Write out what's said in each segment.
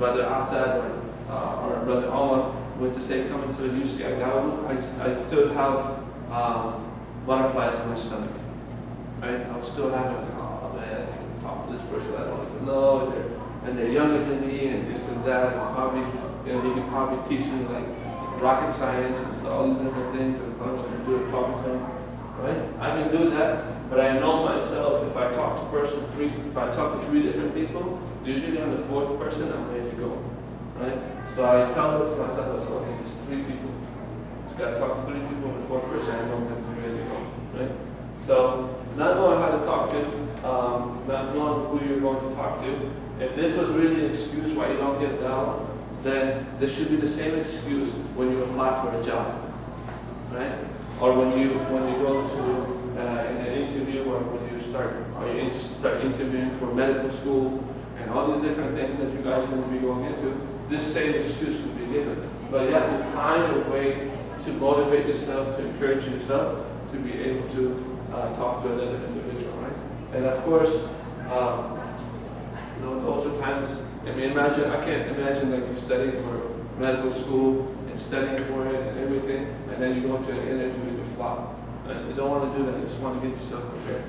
Brother Asad or Brother Omar went to say, come into the UCI Dawah, I still have butterflies in my stomach. Right? I would still have it. Oh man, I can talk to this person I don't even know, and they're younger than me, and this and that, and probably, he can probably teach me like rocket science and all these different things, and I'm going to do it talking to them. Right? I can do that, but I know myself. If I talk to three different people, usually I'm the fourth person, I'm ready to go. Right? So I tell it to myself, okay, it's 3 people. Just got to talk to 3 people, and the fourth person, I know I'm going to be ready to go. Right? So not knowing how to talk to, not knowing who you're going to talk to. If this was really an excuse why you don't get dawah, then this should be the same excuse when you apply for a job, right? Or when you go to in an interview, or when you start interviewing for medical school, and all these different things that you guys are going to be going into. This same excuse could be given, but you have to find a way to motivate yourself, to encourage yourself, to be able to talk to another individual, right? And of course, those are times. I mean, I can't imagine like you studying for medical school and studying for it and everything, and then you go into an interview and you flop. Right? You don't want to do that. You just want to get yourself prepared.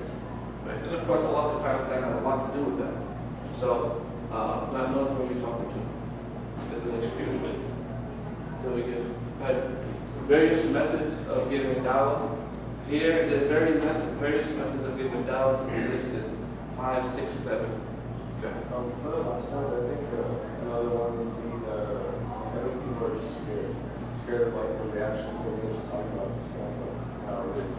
Right? And of course, Allah subhanahu wa ta'ala has a lot to do with that. So, not knowing who you're talking to is an excuse. But we give various methods of giving dawah. Here, there's various methods of giving dawah listed 5, 6, 7. For the last time, I think another one would be I think people are just scared of like the reaction to what we were just talking about, Islam, how it is.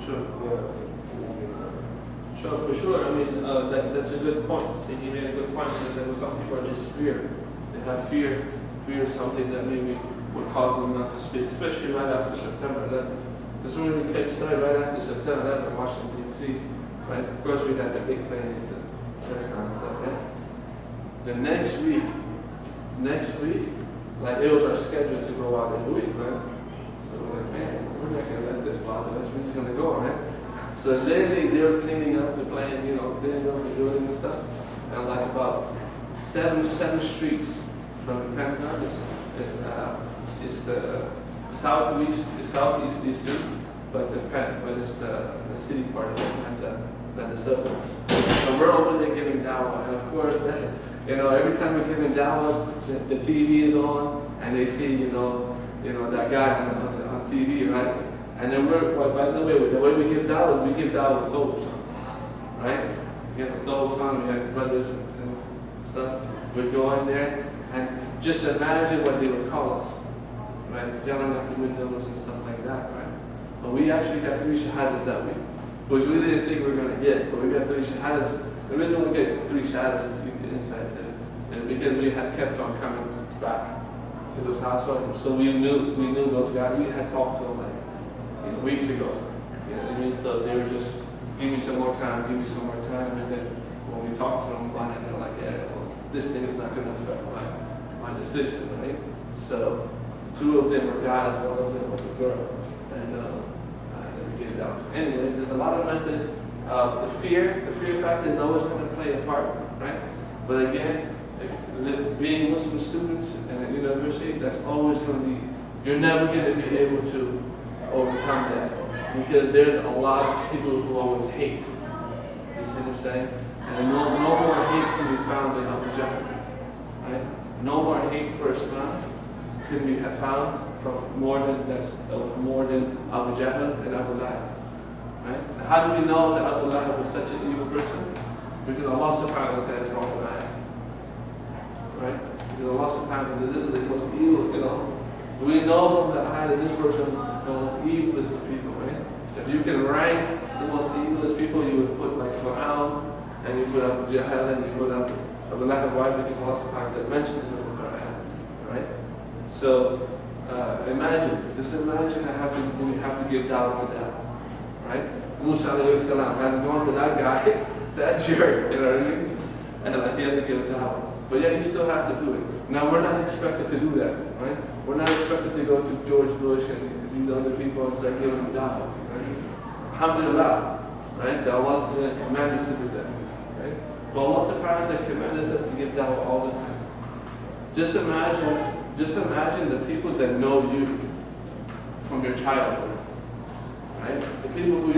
Sure. Yeah, that's a Sure, for sure. I mean, that's a good point. So you made a good point, because there some people are just fear. They have fear of something that maybe would cause them not to speak, especially right after September 11th. This really started right after September 11th in Washington, D.C. Right? Of course, we had the big plane to turn around and stuff. Yeah? The next week, like it was our schedule to go out in a week, right? So we're like, man, we're not gonna let this bother us. We're just gonna go, right? So literally, they were cleaning up the plane, cleaning up the building and stuff. And like about seven streets from the Pentagon, it's the southeast DC, but it's the city part of it, not the suburb. So we're over there giving dawah, and of course, every time we're giving dawah, the TV is on, and they see, that guy on TV, right? And then by the way we give dawah with thobes on, right? We have the thobes on, we have the brothers and stuff. We'd go in there, and just imagine what they would call us, right? Yelling out the windows and stuff like that, right? But we actually got 3 shahadas that week, which we didn't think we were going to get, but we got 3 shahadas. The reason we get 3 shahadas is we get inside there, and because we had kept on coming back to those hospitals. So we knew those guys. We had talked to them like weeks ago. I mean, so they were just, give me some more time, and then when we talked to them about it, they're like, yeah, well, this thing is not going to affect my decision, right? So 2 of them were guys, 1 of them was a girl, and we get it out. Anyways, there's a lot of methods. The fear factor is always going to play a part, right? But again, being Muslim students in a university, that's always going to be, you're never going to be able to overcome that, because there's a lot of people who always hate. You see what I'm saying? And no more hate can be found in Abu Jahl, right? No more hate for Islam can be found from more than Abu Jahl and Abu Lahab, right? And how do we know that Abu Lahab was such an evil person? Because Allah subhanahu wa ta'ala brought an ayah, right? Because Allah subhanahu wa ta'ala, this is the most evil, we know from the ayah that this person is the most evilest of people, right? If you can rank the most evilest people, you would put like Fir'aun, and you put Abu Jahl, and you put Abu Lahab, why? Because Allah subhanahu wa ta'ala mentions it in the Quran, right? So imagine when you have to give dawah to that, right? Musa alayhi salam had gone to that guy, that jerk, you know what I mean? And like he has to give dawah. But yet he still has to do it. Now we're not expected to do that, right? We're not expected to go to George Bush and these other people and start giving them dawah, right? Alhamdulillah, right? Allah commands us to do that, right? But Allah subhanahu wa ta'ala commands us to give dawah all the time, Just imagine the people that know you from your childhood, right? The people who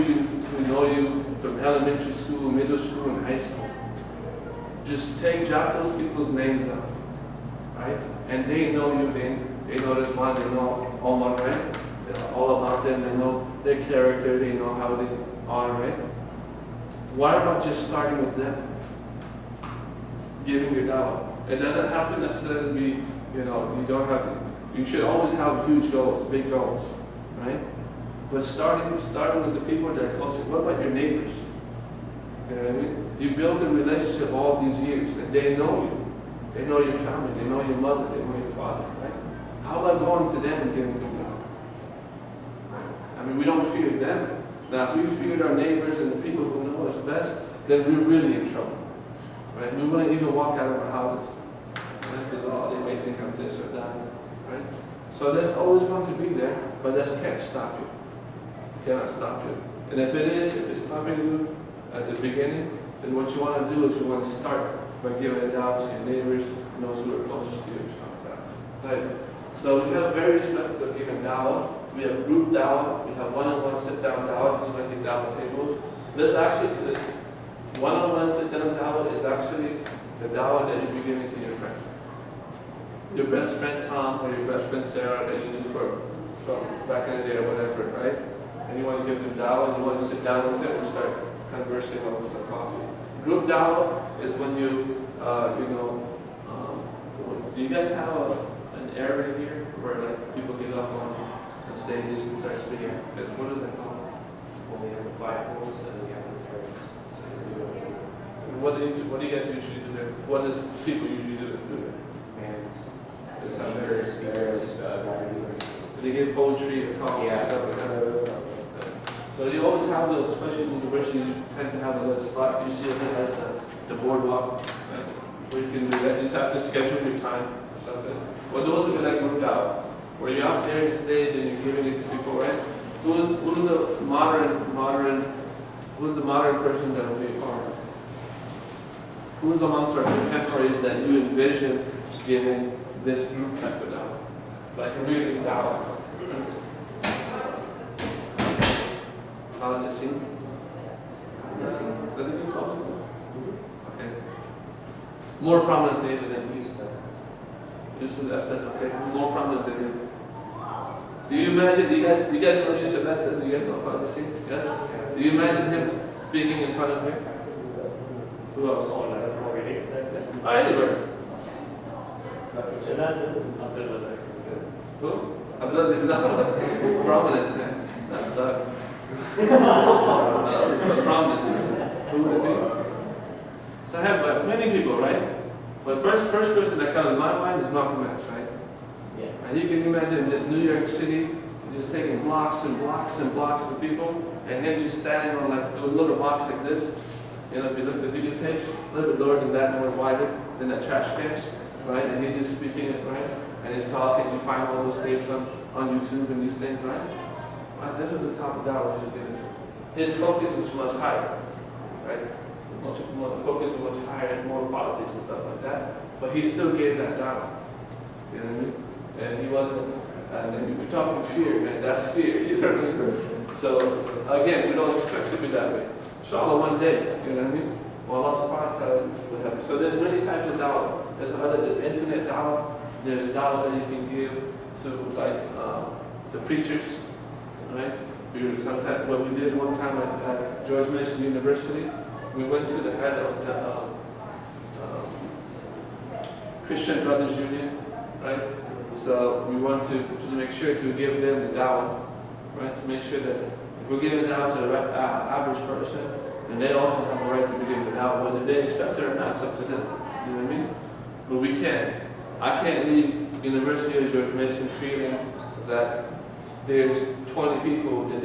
know you from elementary school, middle school, and high school. Just jot those people's names down, right? And they know you, they know this one, they know Omar, right? They know all about them, they know their character, they know how they are, right? Why about just starting with them? Giving your dawah. It doesn't have to necessarily be, you should always have huge goals, big goals, right? But starting with the people that are closest. What about your neighbors? You know what I mean? You built a relationship all these years, and they know you. They know your family, they know your mother, they know your father, right? How about going to them and giving them dawah? I mean, we don't fear them. Now, if we feared our neighbors and the people who know us best, then we're really in trouble, right? We wouldn't even walk out of our houses, right? Because they may think I'm this or that, right? So that's always going to be there, but that can't stop you. It cannot stop you. And if it's stopping you at the beginning, then what you want to do is you want to start by giving it out to your neighbors and those who are closest to you. Right? So we have various methods of giving dawah. We have group dawah. We have one-on-one sit-down dawah, just like the dawah tables. One-on-one sit-down dawah is actually the dawah that you're giving to your friend. Your best friend Tom or your best friend Sarah that you knew from back in the day or whatever, right? And you want to give them dawah, and you want to sit down with them and start conversing over some coffee. Group dawah is when do you guys have an area here where like people get up on stages and start speaking? What is that called? Well, we have the flagpoles and we have the terrace. So what do you guys usually do there? What does people usually do there? bands, speakers, They give poetry or talks and stuff like that. So you always have those, especially in university, you tend to have a little spot. You see it as the boardwalk, right? Where you can do that. You just have to schedule your time or something. Well, those are like moved out, where you're out there on the stage and you're giving it to people, right? Who's the modern person that we are? Who's amongst our contemporaries that you envision giving this type of dawah? Like really dawah. Does it mean called? Okay. More prominent to him than Yusuf. That's okay. More prominent than him. Do you imagine? You guys know Yusuf? Do you guys know about this? Yes. Do you imagine him speaking in front of him? Who else? Anywhere. Who? Abdullah Zikria. Prominent. Not Doug. Prominent. So I have many people, right? But first person that comes to my mind is Malcolm X, right? Yeah. And you can imagine just New York City, just taking blocks and blocks and blocks of people, and him just standing on like a little box like this. You know, if you look at the videotapes, a little bit lower than that, more wider than that trash can, right? And he's just speaking it, right? And he's talking. You find all those tapes on YouTube and these things, right? Right? This is the top of dawah he's giving. His focus was much higher, right? The focus was much higher and more politics and stuff like that. But he still gave that dawah. You know what I mean? And he wasn't. And if you're talking fear, man, that's fear. You know what I mean? So again, we don't expect to be that way. Inshallah, one day, you know what I mean? Well, Allah subhanahu wa ta'ala will help you. So there's many types of dawah. There's internet dawah. There's dawah that you can give to to preachers, right? We did one time at George Mason University. We went to the head of the Christian Brothers Union, right? So we want to make sure to give them the dawah, right? To make sure that if we're giving dawah to the average person, then they also have a right to be given the dawah, whether they accept it or not, it's up to them. You know what I mean? But we can't. I can't leave University of George Mason feeling that there's 20 people that